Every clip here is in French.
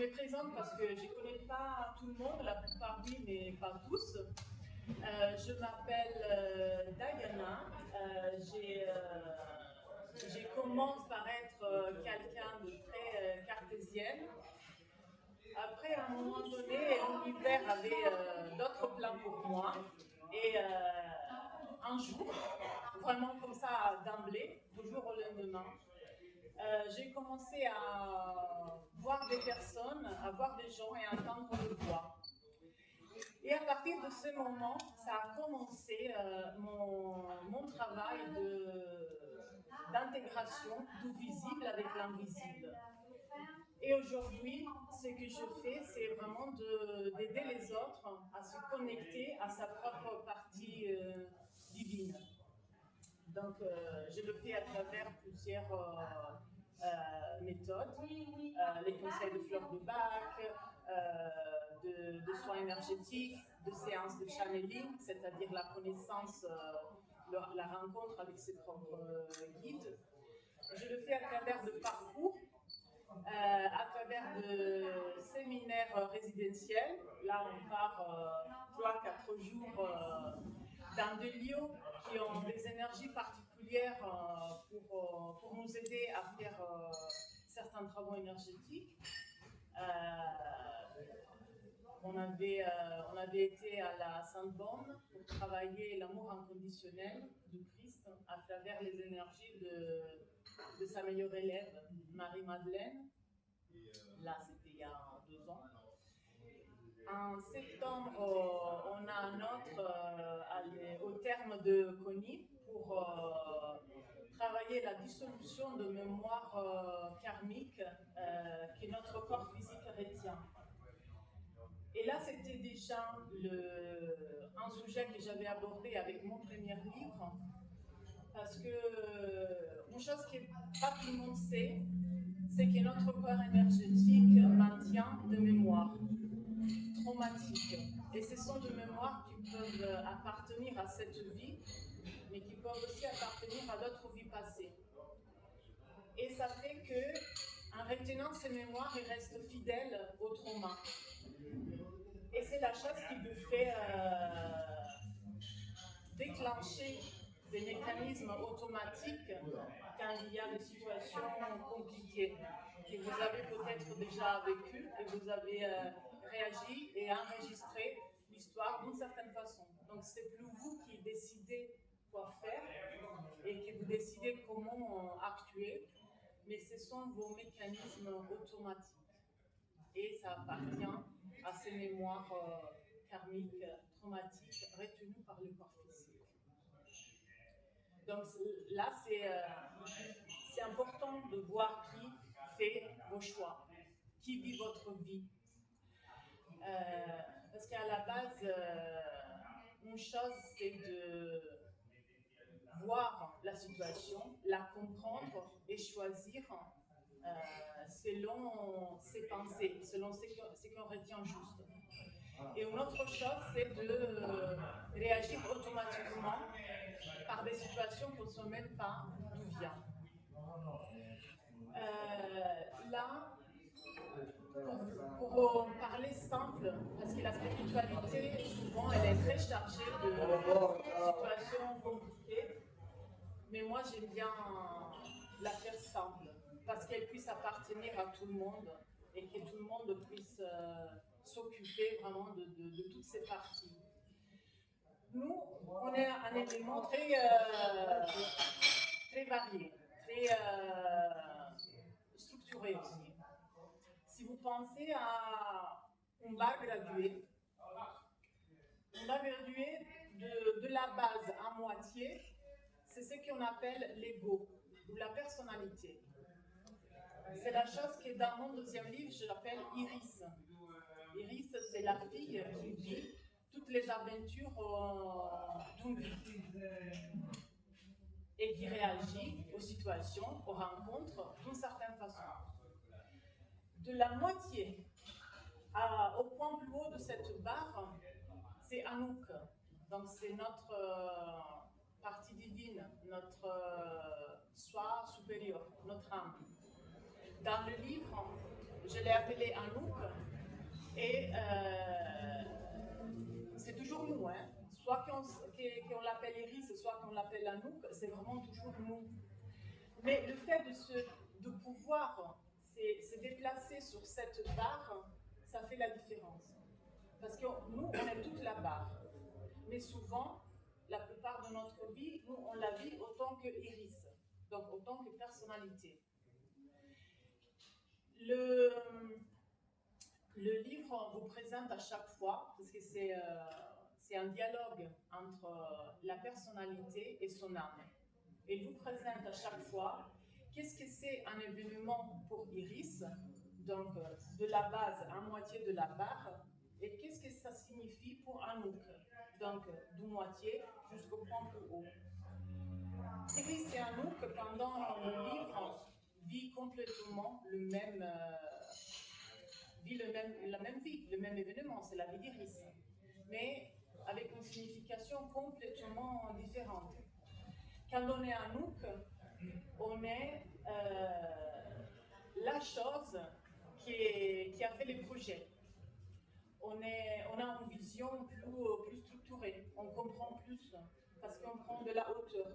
me présente parce que je ne connais pas tout le monde, la plupart oui, mais pas tous. Je m'appelle Diana. Je commence par être quelqu'un de très cartésienne. Après, à un moment donné, l'univers avait d'autres plans pour moi. Et un jour, vraiment comme ça d'emblée, du jour au lendemain, j'ai commencé à voir des personnes, à voir des gens et à entendre des voix. Et à partir de ce moment, ça a commencé mon travail d'intégration du visible avec l'invisible. Et aujourd'hui, ce que je fais, c'est vraiment d'aider les autres à se connecter à sa propre partie divine. Donc, je le fais à travers plusieurs méthodes, les conseils de fleurs de bac, de soins énergétiques, de séances de channeling, c'est-à-dire la connaissance, la rencontre avec ses propres guides. Je le fais à travers de parcours, à travers de séminaires résidentiels. Là, on part 3-4 jours dans des lieux qui ont des énergies particulières pour nous aider à faire certains travaux énergétiques. On avait été à la Sainte-Bonne pour travailler l'amour inconditionnel du Christ à travers les énergies de sa meilleure élève, Marie-Madeleine. Là, c'était il y a 2 ans. En septembre, on a un autre au terme de Connie pour travailler la dissolution de mémoire karmique que notre corps physique retient. Et là, c'était déjà un sujet que j'avais abordé avec mon premier livre, parce que une chose que pas tout le monde sait, c'est que notre corps énergétique maintient des mémoires traumatiques. Et ce sont des mémoires qui peuvent appartenir à cette vie, mais qui peuvent aussi appartenir à d'autres vies passées. Et ça fait que, en retenant ces mémoires, il reste fidèle au trauma. Et c'est la chose qui vous fait déclencher des mécanismes automatiques quand il y a des situations compliquées que vous avez peut-être déjà vécues et vous avez réagi et enregistré l'histoire d'une certaine façon. Donc c'est plus vous qui décidez quoi faire et que vous décidez comment actuer, mais ce sont vos mécanismes automatiques. Et ça appartient à ces mémoires karmiques, traumatiques, retenues par le corps physique. Donc là, c'est important de voir qui fait vos choix, qui vit votre vie. Parce qu'à la base, une chose, c'est de voir la situation, la comprendre et choisir selon ses pensées, selon ce qu'on retient juste. Et une autre chose, c'est de réagir automatiquement par des situations qu'on ne sait même pas d'où vient. Là, pour parler simple, parce que la spiritualité, souvent, elle est très chargée de situations compliquées, mais moi, j'aime bien la faire simple, parce qu'elle puisse appartenir à tout le monde et que tout le monde puisse s'occuper vraiment de toutes ces parties. Nous, on est un élément très varié, très structuré aussi. Si vous pensez à un bas gradué de la base à moitié, c'est ce qu'on appelle l'ego ou la personnalité. C'est la chose que dans mon deuxième livre, je l'appelle Iris. Iris, c'est la fille qui vit toutes les aventures d'une vie et qui réagit aux situations, aux rencontres d'une certaine façon. De la moitié au point plus haut de cette barre, c'est Anouk. Donc c'est notre partie divine, notre soi supérieur, notre âme. Dans le livre, je l'ai appelé Anouk, et c'est toujours nous, hein. Soit qu'on l'appelle Iris, soit qu'on l'appelle Anouk, c'est vraiment toujours nous. Mais le fait de pouvoir se déplacer sur cette barre, ça fait la différence. Parce que nous, on est toute la barre. Mais souvent, la plupart de notre vie, nous, on la vit autant que Iris, donc autant que personnalité. Le livre vous présente à chaque fois, parce que c'est un dialogue entre la personnalité et son âme. Et il vous présente à chaque fois qu'est-ce que c'est un événement pour Iris, donc de la base à moitié de la barre, et qu'est-ce que ça signifie pour Anouk, donc du moitié jusqu'au point plus haut. Iris et Anouk, pendant le livre, vit complètement la même vie, le même événement, c'est la vie d'Iris, mais avec une signification complètement différente. Quand on est Anouk, on est la chose qui a fait les projets. On a une vision plus structurée, on comprend plus, parce qu'on prend de la hauteur.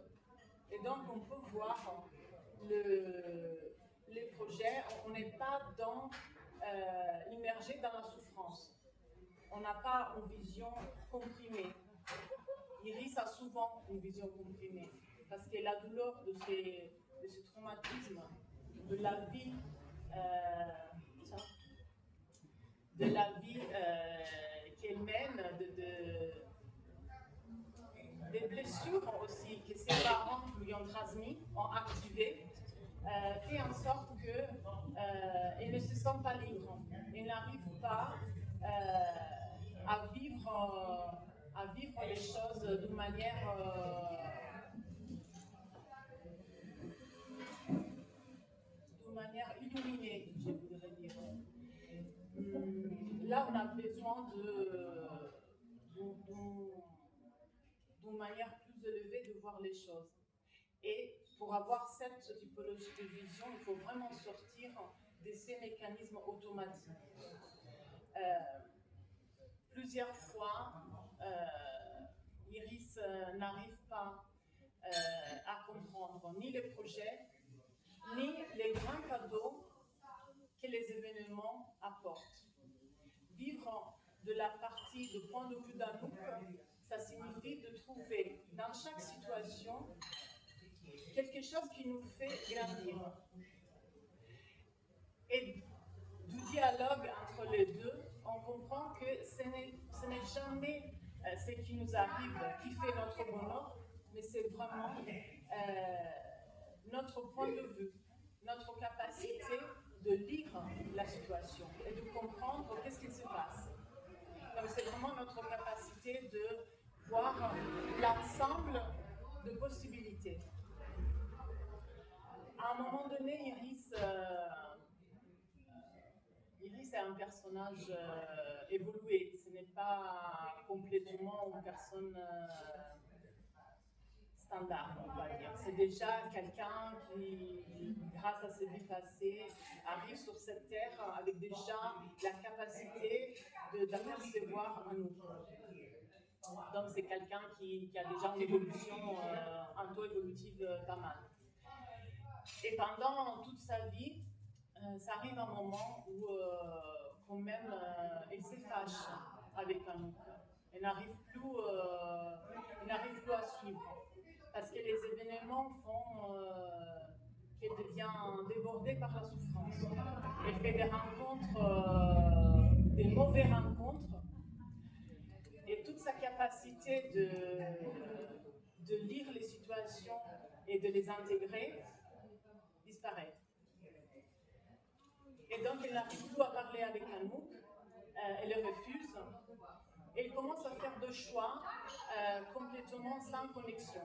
Et donc on peut voir les projets, on n'est pas immergé dans la souffrance. On n'a pas une vision comprimée. Iris a souvent une vision comprimée, parce que la douleur de ce traumatisme, de la vie, qu'elle mène, des blessures aussi que ses parents lui ont transmis, ont activé, fait en sorte qu'elle ne se sent pas libre. Elle n'arrive pas à vivre les choses d'une manière illuminée, je voudrais dire. Là, on a besoin d'une manière plus élevée de voir les choses. Et pour avoir cette typologie de vision, il faut vraiment sortir de ces mécanismes automatiques. Plusieurs fois, Iris n'arrive pas à comprendre ni les projets, ni les grands cadeaux que les événements apportent. Vivre de la partie de point de vue d'Anouk, ça signifie de trouver dans chaque situation quelque chose qui nous fait grandir. Et du dialogue entre les deux, on comprend que ce n'est jamais ce qui nous arrive qui fait notre bonheur, mais c'est vraiment notre point de vue, notre capacité de lire la situation et de comprendre qu'est-ce qui se passe. Donc c'est vraiment notre capacité de voir l'ensemble de possibilités. À un moment donné, Iris est un personnage évolué. Ce n'est pas complètement une personne standard, on va dire. C'est déjà quelqu'un qui, grâce à ses vies passées, arrive sur cette terre avec déjà la capacité d'apercevoir un autre. Donc c'est quelqu'un qui a déjà une évolution auto-évolutive pas mal. Et pendant toute sa vie, ça arrive un moment où quand même elle se fâche avec Anouk. Elle n'arrive plus à suivre. Parce que les événements font qu'elle devient débordée par la souffrance. Elle fait des rencontres, des mauvaises rencontres. Et toute sa capacité de lire les situations et de les intégrer disparaît. Et donc, elle n'arrive plus à parler avec Anouk, elle le refuse, et elle commence à faire des choix complètement sans connexion.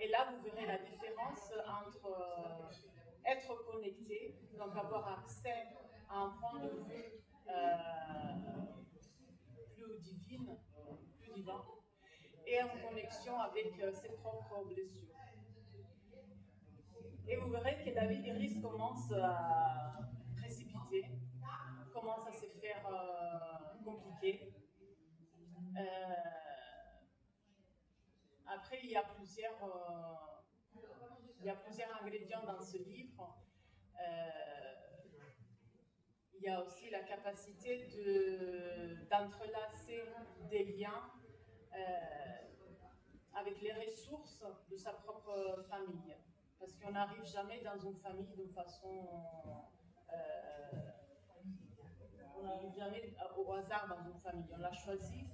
Et là, vous verrez la différence entre être connecté, donc avoir accès à un point de vue plus divin, et en connexion avec ses propres blessures. Et vous verrez que la vie d'Iris commence à commence à se faire compliqué. Après, il y a plusieurs ingrédients dans ce livre. Il y a aussi la capacité d'entrelacer des liens avec les ressources de sa propre famille. Parce qu'on n'arrive jamais dans une famille de façon... on n'arrive jamais au hasard dans une famille. On l'a choisi.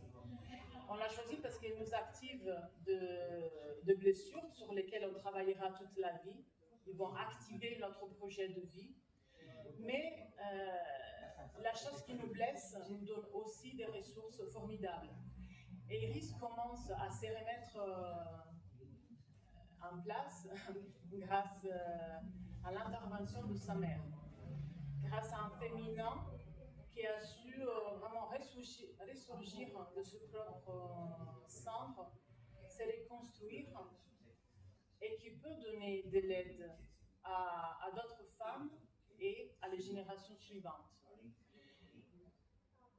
On l'a choisi parce qu'elle nous active de blessures sur lesquelles on travaillera toute la vie. Ils vont activer notre projet de vie. Mais la chose qui nous blesse nous donne aussi des ressources formidables. Et Iris commence à se remettre en place grâce à l'intervention de sa mère, grâce à un féminin qui a su vraiment ressurgir de ce propre centre, se reconstruire et qui peut donner de l'aide à d'autres femmes et à les générations suivantes.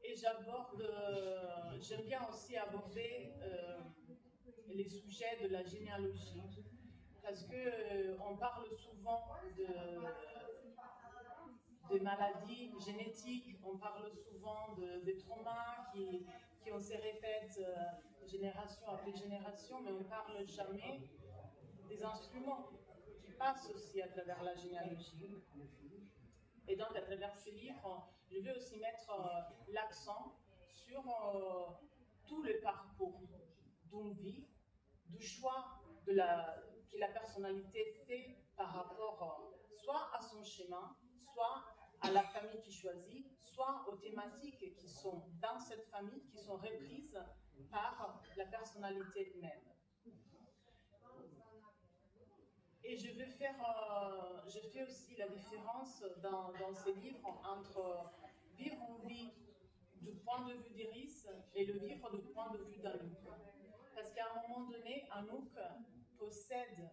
Et j'aime bien aussi aborder les sujets de la généalogie, parce qu'on parle souvent de maladies génétiques, on parle souvent de traumas qui se répètent génération après génération, mais on ne parle jamais des instruments qui passent aussi à travers la généalogie. Et donc, à travers ce livre, je veux aussi mettre l'accent sur tout le parcours d'une vie, du choix que la personnalité fait par rapport soit à son chemin, soit à la famille qu'il choisit, soit aux thématiques qui sont dans cette famille, qui sont reprises par la personnalité même. Et je fais aussi la différence dans ces livres entre vivre une vie du point de vue d'Iris et le vivre du point de vue d'Anouk. Parce qu'à un moment donné, Anouk possède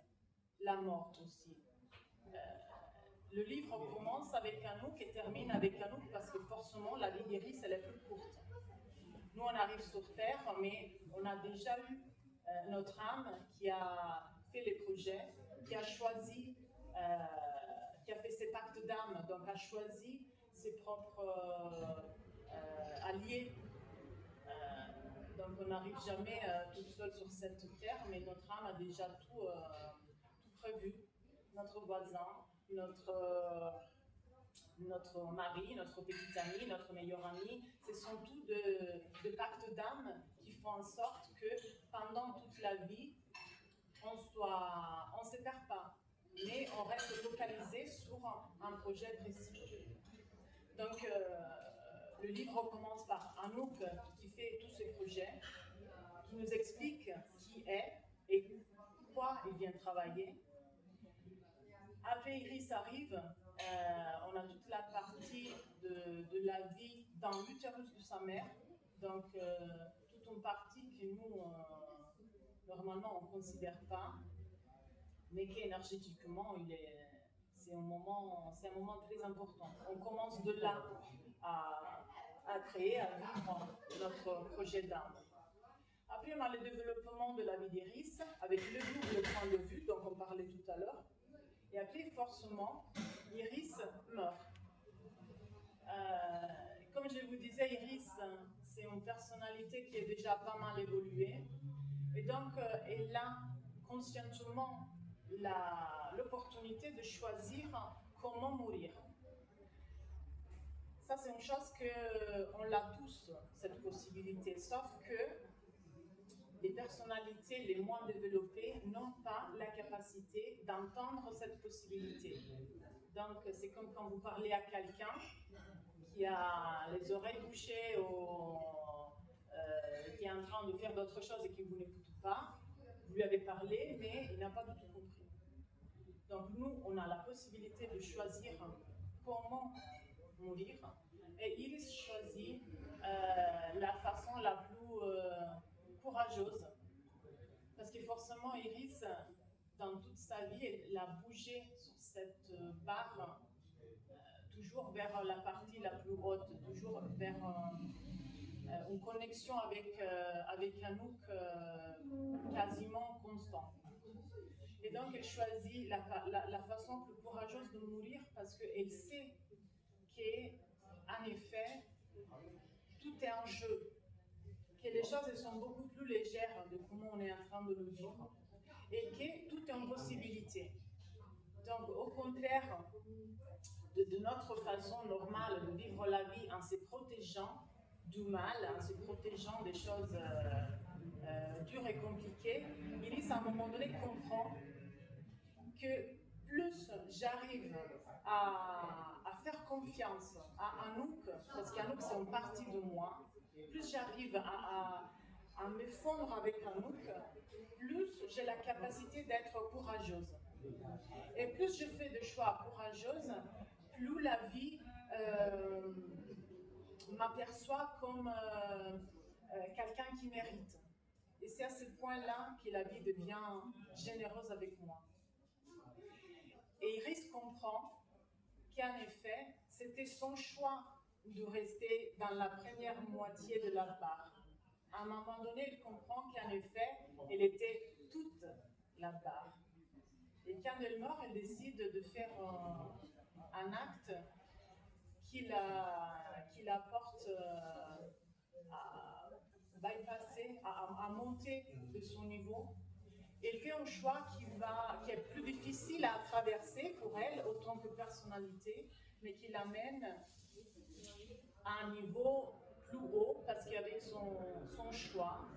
la mort aussi. Le livre commence avec Anouk et termine avec Anouk parce que forcément la vie d'Iris elle est plus courte. Nous on arrive sur Terre, mais on a déjà eu notre âme qui a fait les projets, qui a choisi, qui a fait ses pactes d'âme, donc a choisi ses propres alliés. Donc on n'arrive jamais toute seule sur cette terre, mais notre âme a déjà tout prévu. Notre voisin, notre mari, notre petit ami, notre meilleur ami, ce sont tous de pactes d'âme qui font en sorte que pendant toute la vie, on ne se perd pas, mais on reste focalisé sur un projet précis. Donc, le livre commence par Anouk qui fait tous ces projets, qui nous explique qui est et quoi il vient travailler. Après, Iris arrive, on a toute la partie de la vie dans l'utérus de sa mère, donc toute une partie que nous, normalement, on ne considère pas, mais qui énergétiquement, c'est un moment très important. On commence de là à créer, à vivre notre projet d'âme. Après, on a le développement de la vie d'Iris, avec le double point de vue, dont on parlait tout à l'heure. Et après, forcément, Iris meurt. Comme je vous disais, Iris, c'est une personnalité qui est déjà pas mal évoluée. Et donc, elle a conscientement l'opportunité de choisir comment mourir. Ça, c'est une chose qu'on l'a tous, cette possibilité, sauf que les personnalités les moins développées n'ont pas la capacité d'entendre cette possibilité. Donc, c'est comme quand vous parlez à quelqu'un qui a les oreilles bouchées ou qui est en train de faire d'autres choses et qui ne vous écoute pas. Vous lui avez parlé, mais il n'a pas du tout compris. Donc, nous, on a la possibilité de choisir comment mourir. Et Iris choisit la façon la plus courageuse. Parce que forcément, Iris, dans toute sa vie, elle a bougé sur cette barre, toujours toujours vers la partie la plus haute, toujours vers une connexion avec Anouk quasiment constant. Et donc elle choisit la façon plus courageuse de mourir parce qu'elle sait qu'en effet, tout est en jeu, que les choses elles sont beaucoup plus légères de comment on est en train de le vivre et que tout est en possibilité. Donc au contraire de notre façon normale de vivre la vie en se protégeant du mal, en se protégeant des choses dures et compliquées, Iris à un moment donné comprend que plus j'arrive à faire confiance à Anouk, parce qu'Anouk c'est une partie de moi, plus j'arrive à me fondre avec Anouk, plus j'ai la capacité d'être courageuse. Et plus je fais des choix courageux, plus la vie m'aperçoit comme quelqu'un qui mérite. Et c'est à ce point-là que la vie devient généreuse avec moi. Et Iris comprend qu'en effet, c'était son choix de rester dans la première moitié de la barre. À un moment donné, elle comprend qu'en effet, elle était toute la barre. Et quand elle meurt, elle décide de faire un acte qui la porte à bypasser, à monter de son niveau. Elle fait un choix qui est plus difficile à traverser pour elle, autant que personnalité, mais qui l'amène à un niveau plus haut, parce qu'avec son choix,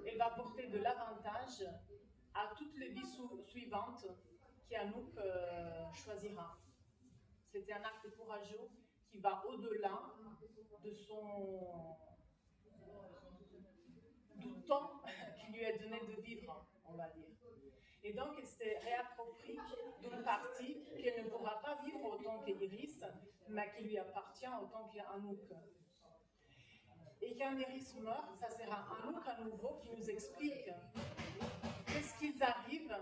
elle va apporter de l'avantage à toutes les vies suivantes qu'Anouk choisira. C'était un acte courageux qui va au-delà du temps qui lui est donné de vivre, on va dire. Et donc, elle s'est réapproprie d'une partie qu'elle ne pourra pas vivre autant qu'Iris, mais qui lui appartient autant qu'Anouk. Et quand Iris meurt, ça sera Anouk à nouveau qui nous explique qu'est-ce qu'ils arrivent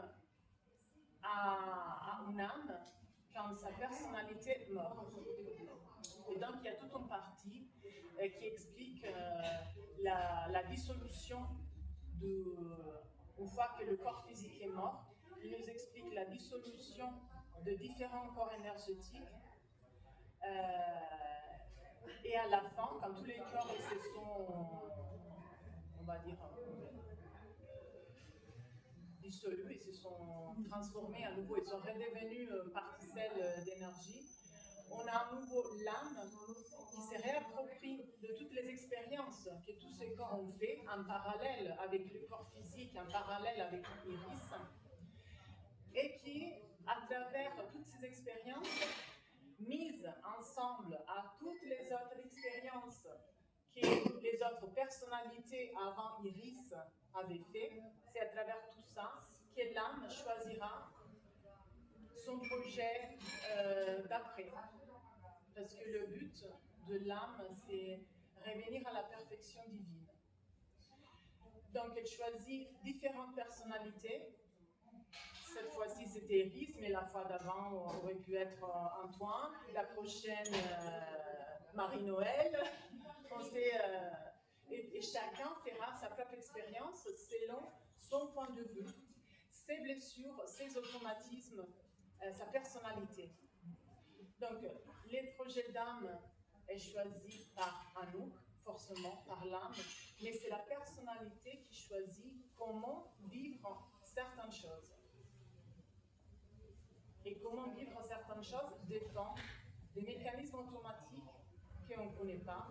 à une âme quand sa personnalité meurt. Et donc, il y a toute une partie qui explique la dissolution une fois que le corps physique est mort. Il nous explique la dissolution de différents corps énergétiques. Et à la fin, quand tous les corps se sont, on va dire, dissolus et se sont transformés à nouveau, ils sont redevenus particelles d'énergie, on a à nouveau l'âme qui se réapproprie de toutes les expériences que tous ces corps ont fait en parallèle avec le corps physique, en parallèle avec Iris, et qui, à travers toutes ces expériences, mises ensemble à toutes les autres expériences que les autres personnalités avant Iris avaient fait, c'est à travers tout ça que l'âme choisira son projet d'après. Parce que le but de l'âme, c'est revenir à la perfection divine. Donc elle choisit différentes personnalités. Cette fois-ci, c'était Iris, mais la fois d'avant, on aurait pu être Antoine. La prochaine, Marie-Noël. Et chacun fera sa propre expérience selon son point de vue, ses blessures, ses automatismes, sa personnalité. Donc, les projets d'âme est choisi par Anouk, forcément, par l'âme, mais c'est la personnalité qui choisit comment vivre certaines choses. Et comment vivre certaines choses dépend des mécanismes automatiques qu'on ne connaît pas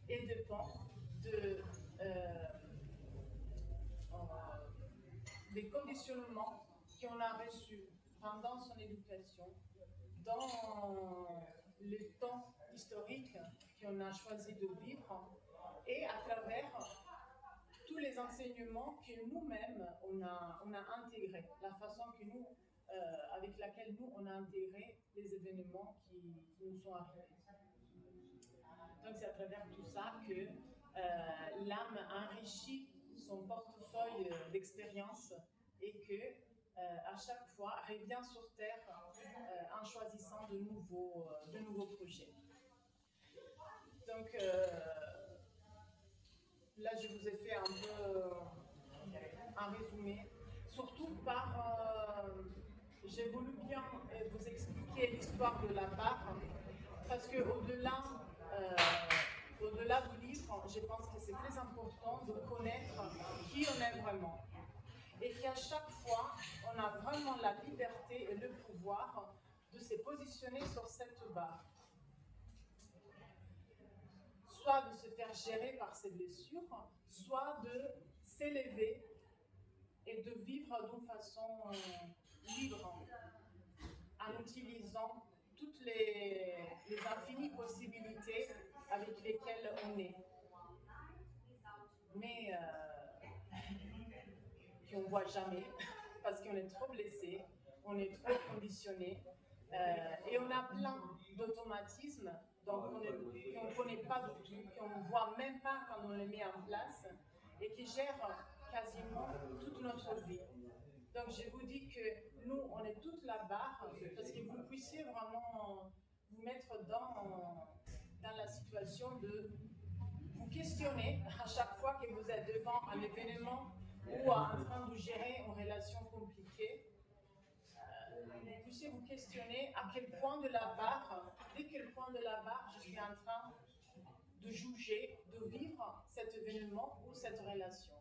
et dépend des conditionnements qu'on a reçus pendant son éducation, dans le temps historique qu'on a choisi de vivre et à travers tous les enseignements que nous-mêmes on a intégrés, la façon que nous, avec laquelle nous on a intégré les événements qui nous sont arrivés. Donc c'est à travers tout ça que l'âme enrichit son portefeuille d'expériences et que à chaque fois revient sur Terre en choisissant de de nouveaux projets. Donc là, je vous ai fait un peu un résumé, surtout j'ai voulu bien vous expliquer l'histoire de la barre, parce que au-delà du livre, je pense que c'est très important de connaître qui on est vraiment. Et qu'à chaque fois, on a vraiment la liberté et le pouvoir de se positionner sur cette barre. Soit de se faire gérer par ses blessures, soit de s'élever et de vivre d'une façon libre, en utilisant toutes les infinies possibilités avec lesquelles on est. Mais qu'on ne voit jamais, parce qu'on est trop blessé, on est trop conditionné, et on a plein d'automatismes qu'on ne connaît pas du tout, qu'on ne voit même pas quand on les met en place, et qui gèrent quasiment toute notre vie. Donc je vous dis que nous, on est toute la barre, parce que vous puissiez vraiment vous mettre dans la situation de vous questionner à chaque fois que vous êtes devant un événement ou en train de gérer une relation compliquée. Vous puissiez vous questionner à quel point de la barre, dès quel point de la barre je suis en train de juger, de vivre cet événement ou cette relation.